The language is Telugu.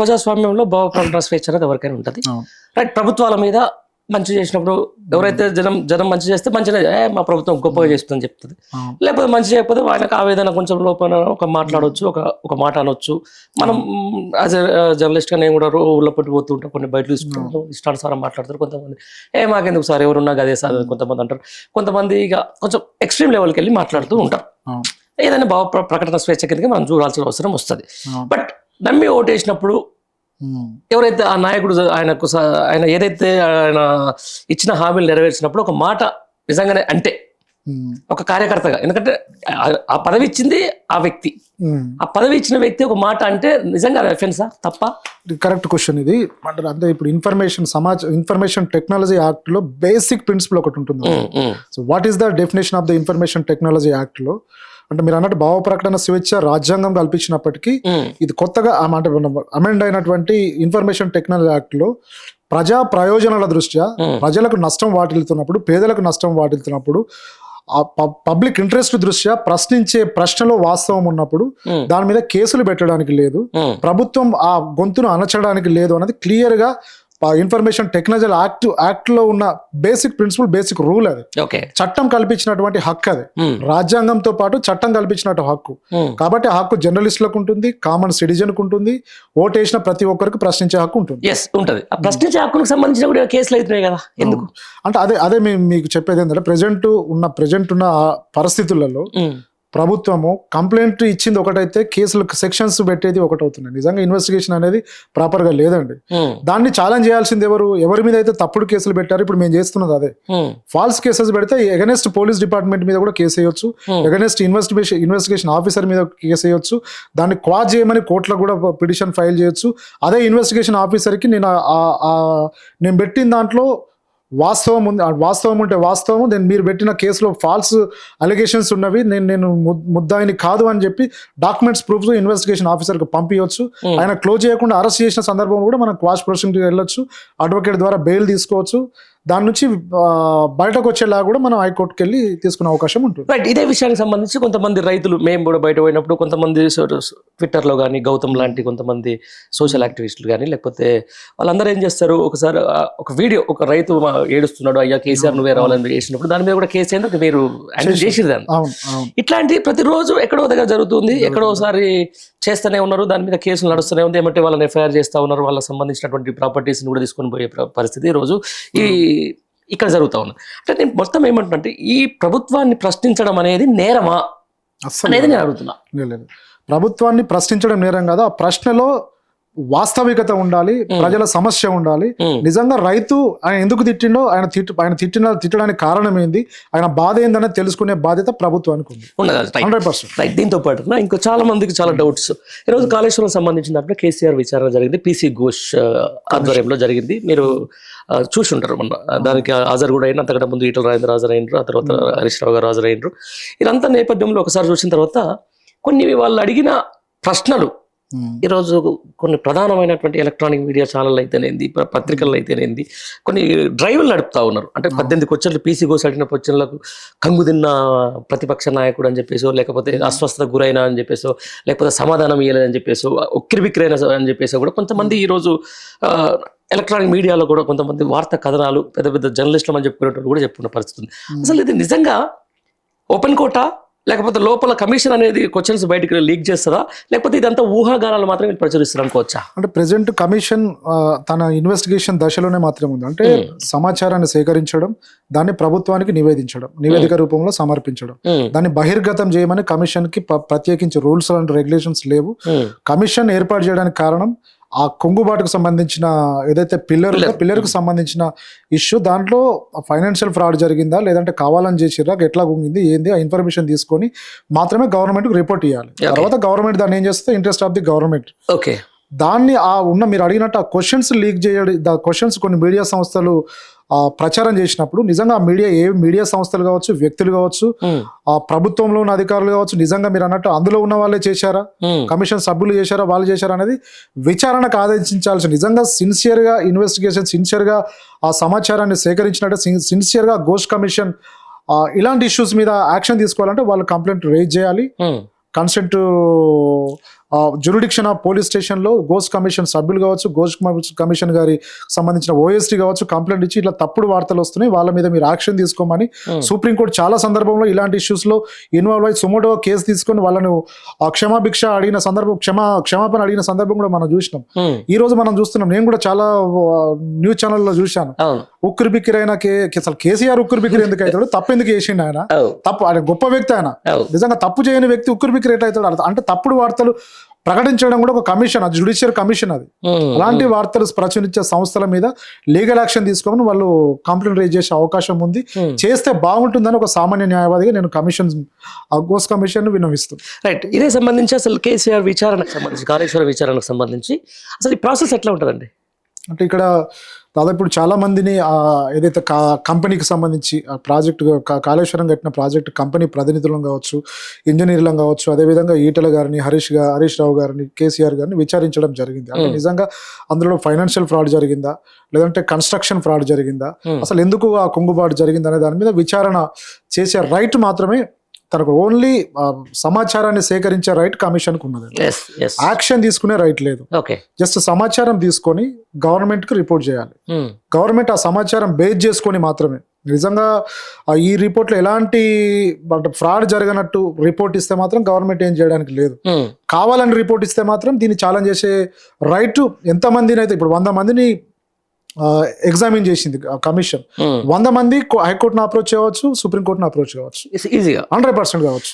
ప్రజాస్వామ్యంలో భావ ప్రకటన స్వేచ్ఛ అనేది ఎవరికైనా ఉంటుంది. రైట్, ప్రభుత్వాల మీద మంచి చేసినప్పుడు ఎవరైతే జనం మంచి చేస్తే మంచిగా మా ప్రభుత్వం గొప్పగా చేస్తుందని చెప్తుంది. లేకపోతే మంచి చేయకపోతే ఆయనకు ఆవేదన కొంచెం లోపల ఒక మాట్లాడవచ్చు, ఒక మాట అనొచ్చు. మనం యాజ్ జర్నలిస్ట్గా నేను కూడా ఊళ్ళో పోతూ ఉంటాం, కొన్ని బయట తీసుకుంటాం, ఇష్టానుసారం మాట్లాడతారు కొంతమంది. మాకెందుకు సార్ ఎవరున్నా అదే సార్ కొంతమంది అంటారు. కొంతమంది ఇక కొంచెం ఎక్స్ట్రీమ్ లెవెల్కి వెళ్ళి మాట్లాడుతూ ఉంటారు. ఏదైనా భావ ప్రకటన స్వేచ్ఛ కిందకి మనం చూడాల్సిన అవసరం వస్తుంది. బట్ నమ్మి ఓటేసినప్పుడు ఎవరైతే ఆ నాయకుడు ఆయన ఏదైతే ఆయన ఇచ్చిన హామీలు నెరవేర్చినప్పుడు ఒక మాట నిజంగానే అంటే ఒక కార్యకర్తగా, ఎందుకంటే ఆ పదవి ఇచ్చింది ఆ వ్యక్తి, ఆ పదవి ఇచ్చిన వ్యక్తి ఒక మాట అంటే నిజంగా అఫెన్సా తప్ప? కరెక్ట్ క్వశ్చన్ ఇది. అంటే ఇప్పుడు ఇన్ఫర్మేషన్ టెక్నాలజీ యాక్ట్ లో బేసిక్ ప్రిన్సిపల్ ఒకటి ఉంటుంది. So what is the definition of the information technology act లో అంటే మీరు అన్నట్టు భావ ప్రకటన స్వేచ్ఛ రాజ్యాంగం కల్పించినప్పటికీ ఇది కొత్తగా అంటే అమెండ్ అయినటువంటి ఇన్ఫర్మేషన్ టెక్నాలజీ యాక్ట్ లో ప్రజా ప్రయోజనాల దృష్ట్యా ప్రజలకు నష్టం వాటిల్లుతున్నప్పుడు, పేదలకు నష్టం వాటిల్లుతున్నప్పుడు, పబ్లిక్ ఇంట్రెస్ట్ దృష్ట్యా ప్రశ్నించే ప్రశ్నలో వాస్తవం ఉన్నప్పుడు దాని మీద కేసులు పెట్టడానికి లేదు, ప్రభుత్వం ఆ గొంతును అణచడానికి లేదు అన్నది క్లియర్ గా ఇన్ఫర్మేషన్ టెక్నాలజీ యాక్ట్ లో ఉన్న బేసిక్ ప్రిన్సిపల్, బేసిక్ రూల్ అది. చట్టం కల్పించినటువంటి హక్కు అది. రాజ్యాంగంతో పాటు చట్టం కల్పించినట్టు హక్కు. కాబట్టి ఆ హక్కు జర్నలిస్టులకు ఉంటుంది, కామన్ సిటిజన్ కు ఉంటుంది, ఓటేసిన ప్రతి ఒక్కరికి ప్రశ్నించే హక్కు ఉంటుంది. ప్రశ్నించే హక్కులకు సంబంధించిన కూడా కేసులు అవుతున్నాయి కదా, ఎందుకు అంటే అదే మీకు చెప్పేది ఏంటంటే ప్రెజెంట్ ఉన్న పరిస్థితులలో ప్రభుత్వము కంప్లైంట్ ఇచ్చింది ఒకటైతే కేసులు సెక్షన్స్ పెట్టేది ఒకటి అవుతుంది. నిజంగా ఇన్వెస్టిగేషన్ అనేది ప్రాపర్ గా లేదండి. దాన్ని ఛాలెంజ్ చేయాల్సింది ఎవరి మీద అయితే తప్పుడు కేసులు పెట్టారు. ఇప్పుడు మేము చేస్తున్నది అదే. ఫాల్స్ కేసెస్ పెడితే ఎగనెస్ట్ పోలీస్ డిపార్ట్మెంట్ మీద కూడా కేసు వేయొచ్చు, ఎగనెస్ట్ ఇన్వెస్టిగేషన్ ఆఫీసర్ మీద కేసు వేయొచ్చు, దాన్ని క్వాజ్ చేయమని కోర్టులో కూడా పిటిషన్ ఫైల్ చేయొచ్చు. అదే ఇన్వెస్టిగేషన్ ఆఫీసర్కి నేను పెట్టిన దాంట్లో వాస్తవం ఉంటే వాస్తవం, నేను మీరు పెట్టిన కేసులో ఫాల్స్ అలిగేషన్స్ ఉన్నవి, నేను ముద్దాయిని కాదు అని చెప్పి డాక్యుమెంట్స్ ప్రూఫ్స్ ఇన్వెస్టిగేషన్ ఆఫీసర్కి పంపించవచ్చు. ఆయన క్లోజ్ చేయకుండా అరెస్ట్ చేసిన సందర్భంలో కూడా మనం క్వాష్ ప్రొసీడింగ్కి వెళ్ళొచ్చు, అడ్వకేట్ ద్వారా బెయిల్ తీసుకోవచ్చు. దాని నుంచి బయటకు వచ్చేలా కూడా మనం హైకోర్టుకి వెళ్ళి తీసుకునే అవకాశం ఉంటుంది. రైట్, ఇదే విషయానికి సంబంధించి కొంతమంది రైతులు మేము కూడా బయట పోయినప్పుడు కొంతమంది ట్విట్టర్లో కానీ గౌతమ్ లాంటి కొంతమంది సోషల్ యాక్టివిస్టులు కానీ లేకపోతే వాళ్ళందరూ ఏం చేస్తారు, ఒకసారి ఒక వీడియో ఒక రైతు ఏడుస్తున్నాడు, అయ్యా కేసీఆర్ నువ్వే రావాలని చేసినప్పుడు దాని మీద కూడా కేసు అయింది, మీరు చేసేదాన్ని. ఇట్లాంటి ప్రతిరోజు ఎక్కడో దగ్గర జరుగుతుంది, ఎక్కడోసారి చేస్తూనే ఉన్నారు, దాని మీద కేసులు నడుస్తూనే ఉంది. ఏమంటే వాళ్ళని ఎఫ్ఐఆర్ చేస్తూ ఉన్నారు, వాళ్ళకి సంబంధించినటువంటి ప్రాపర్టీస్ని కూడా తీసుకొని పోయే పరిస్థితి ఈరోజు ఇక్కడ జరుగుతూ ఉంది. అంటే నేను మొత్తం ఏమంటున్నా, ఈ ప్రభుత్వాన్ని ప్రశ్నించడం అనేది నేరమా అనేది నేను అడుగుతున్నా. ప్రభుత్వాన్ని ప్రశ్నించడం నేరం కాదు, ఆ ప్రశ్నలో వాస్తవికత ఉండాలి, ప్రజల సమస్య ఉండాలి. నిజంగా రైతు ఆయన ఎందుకు తిట్టిండో, ఆయన తిట్టడానికి కారణం ఏంది, ఆయన బాధ ఏందనేది తెలుసుకునే బాధ్యత ప్రభుత్వానికి ఉంది. 100%. దీంతో పాటు ఇంకో చాలా మందికి చాలా డౌట్స్. ఈరోజు కాళేశ్వరం సంబంధించిన దాంట్లో కేసీఆర్ విచారణ జరిగింది, పీసీ ఘోష్ ఆధ్వర్యంలో జరిగింది. మీరు చూసి ఉంటారు, మొన్న దానికి హాజరు కూడా అయిన, అంతకంటే ముందు ఈటల రాజేంద్ర హాజరైనరు, ఆ తర్వాత హరీష్ రావు గారు హాజరైనరు. ఇదంతా నేపథ్యంలో ఒకసారి చూసిన తర్వాత కొన్ని వాళ్ళు అడిగిన ప్రశ్నలు ఈరోజు కొన్ని ప్రధానమైనటువంటి ఎలక్ట్రానిక్ మీడియా ఛానల్ అయితేనేంది, పత్రికలు అయితేనేంది, కొన్ని డ్రైవ్లు నడుపుతా ఉన్నారు. అంటే 18 క్వశ్చన్లు పీసీ ఘోష్ అడిగిన క్వశ్చన్లకు కంగు తిన్న ప్రతిపక్ష నాయకుడు అని చెప్పేసో, లేకపోతే అస్వస్థతకు గురైన అని చెప్పేసో, లేకపోతే సమాధానం ఇవ్వలేదని చెప్పేసో, ఉక్కిరిబిక్కిరైన అని చెప్పేసో కూడా కొంతమంది ఈరోజు ఎలక్ట్రానిక్ మీడియాలో కూడా కొంతమంది వార్తా కథనాలు పెద్ద పెద్ద జర్నలిస్టులు అని చెప్పుకునేటప్పుడు కూడా చెప్పుకున్న పరిస్థితి ఉంది. అసలు ఇది నిజంగా ఓపెన్ కోటా, లేకపోతే లోపల కమిషన్ అనేది క్వశ్చన్స్ బయటకు లీక్ చేస్తారా, లేకపోతే ఇదంతా ఊహాగానాలు మాత్రమే ప్రచురిస్తారు అనుకోవచ్చా? అంటే ప్రెసెంట్ కమిషన్ తన ఇన్వెస్టిగేషన్ దశలోనే మాత్రమే ఉంది. అంటే సమాచారాన్ని సేకరించడం, దాన్ని ప్రభుత్వానికి నివేదించడం, నివేదిక రూపంలో సమర్పించడం, దాన్ని బహిర్గతం చేయమని కమిషన్ కి ప్రత్యేకించి రూల్స్ అండ్ రెగ్యులేషన్స్ లేవు. కమిషన్ ఏర్పాటు చేయడానికి కారణం ఆ కొంగుబాటుకు సంబంధించిన ఏదైతే పిల్లర్కు సంబంధించిన ఇష్యూ, దాంట్లో ఫైనాన్షియల్ ఫ్రాడ్ జరిగిందా లేదంటే కావాలని చేసిరా, ఎట్లా కుంగింది ఏంది, ఆ ఇన్ఫర్మేషన్ తీసుకొని మాత్రమే గవర్నమెంట్కి రిపోర్ట్ ఇవ్వాలి. తర్వాత గవర్నమెంట్ దాన్ని ఏం చేస్తే ఇంట్రెస్ట్ ఆఫ్ ది గవర్నమెంట్. దాన్ని మీరు అడిగినట్టు ఆ క్వశ్చన్స్ లీక్ చేయడం, క్వశ్చన్స్ కొన్ని మీడియా సంస్థలు ప్రచారం చేసినప్పుడు నిజంగా మీడియా సంస్థలు కావచ్చు, వ్యక్తులు కావచ్చు, ఆ ప్రభుత్వంలో ఉన్న అధికారులు కావచ్చు, నిజంగా మీరు అన్నట్టు అందులో ఉన్న వాళ్ళే చేశారా, కమిషన్ సభ్యులు చేశారా, వాళ్ళు చేశారా అనేది విచారణకు ఆదేశించాల్సి, నిజంగా సిన్సియర్గా ఇన్వెస్టిగేషన్, సిన్సియర్గా ఆ సమాచారాన్ని సేకరించినట్టు సిన్సియర్గా ఘోష్ కమిషన్ ఇలాంటి ఇష్యూస్ మీద యాక్షన్ తీసుకోవాలంటే వాళ్ళు కంప్లైంట్ రేజ్ చేయాలి, కన్సెంట్ జ్యూరిడిక్షన్ ఆఫ్ పోలీస్ స్టేషన్లో గోస్ట్ కమిషన్ సభ్యులు కావచ్చు, గోస్ట్ కమిషన్ గారి సంబంధించిన ఓఎస్టీ కావచ్చు కంప్లైంట్ ఇచ్చి ఇట్లా తప్పుడు వార్తలు వస్తున్నాయి, వాళ్ళ మీద మీరు యాక్షన్ తీసుకోమని సుప్రీంకోర్టు చాలా సందర్భంలో ఇలాంటి ఇష్యూస్లో ఇన్వాల్వ్ అయ్యి సుమోటో కేసు తీసుకొని వాళ్ళను క్షమాభిక్ష అడిగిన సందర్భం, క్షమాపణ అడిగిన సందర్భం కూడా మనం చూసినాం. ఈ రోజు మనం చూస్తున్నాం, నేను కూడా చాలా న్యూస్ ఛానల్లో చూశాను, ఉక్కిరి బిక్కిరి అయిన అసలు కేసీఆర్ ఉక్కిరి బిక్కిరి ఎందుకు అవుతాడు, తప్పు ఎందుకు చేసిండు ఆయన, తప్పు ఆయన గొప్ప వ్యక్తి, ఆయన నిజంగా తప్పు చేయని వ్యక్తి ఉక్కిరి బిక్కిరి ఎట్లా అవుతాడు అంటే తప్పుడు వార్తలు ప్రకటించడం కూడా ఒక కమిషన్, అది జ్యుడిషియల్ కమిషన్. అది అలాంటి వార్తలు ప్రచురించే సంస్థల మీద లీగల్ యాక్షన్ తీసుకోమని వాళ్ళు కంప్లైంట్ రేజ్ చేసే అవకాశం ఉంది. చేస్తే బాగుంటుందని ఒక సామాన్య న్యాయవాదిగా నేను గోస్ట్ కమిషన్ విన్నవిస్తాను. రైట్, ఇదే సంబంధించి అసలు కేసీఆర్ విచారణకు సంబంధించి, కాళేశ్వరం విచారణకు సంబంధించి అసలు ఈ ప్రాసెస్ ఎట్లా ఉంటుందండి? అంటే ఇక్కడ దాదాపు ఇప్పుడు చాలా మందిని ఏదైతే కంపెనీకి సంబంధించి ప్రాజెక్టు కాళేశ్వరం కట్టిన ప్రాజెక్ట్ కంపెనీ ప్రతినిధులను కావచ్చు, ఇంజనీర్లను కావచ్చు, అదేవిధంగా ఈటల గారిని, హరీష్ రావు గారిని, కేసీఆర్ గారిని విచారించడం జరిగింది. అంటే నిజంగా అందులో ఫైనాన్షియల్ ఫ్రాడ్ జరిగిందా, లేదంటే కన్స్ట్రక్షన్ ఫ్రాడ్ జరిగిందా, అసలు ఎందుకు ఆ కుంగుబాటు జరిగింది అనే దాని మీద విచారణ చేసే రైట్ మాత్రమే తనకు, ఓన్లీ సమాచారాన్ని సేకరించే రైట్ కమిషన్కు ఉన్నది. యాక్షన్ తీసుకునే రైట్ లేదు. జస్ట్ సమాచారం తీసుకొని గవర్నమెంట్ కి రిపోర్ట్ చేయాలి. గవర్నమెంట్ ఆ సమాచారం బేస్ చేసుకొని మాత్రమే, నిజంగా ఈ రిపోర్ట్ లో ఎలాంటి ఫ్రాడ్ జరగనట్టు రిపోర్ట్ ఇస్తే మాత్రం గవర్నమెంట్ ఏం చేయడానికి లేదు. కావాలని రిపోర్ట్ ఇస్తే మాత్రం దీన్ని ఛాలెంజ్ చేసే రైట్ ఎంతమందిని అయితే, ఇప్పుడు 100 మందిని ఎగ్జామిన్ చేసింది కమిషన్, 100 మంది హైకోర్టును అప్రోచ్ చేయవచ్చు, సుప్రీంకోర్టును అప్రోచ్ కావచ్చు, ఈజీగా 100% కావచ్చు.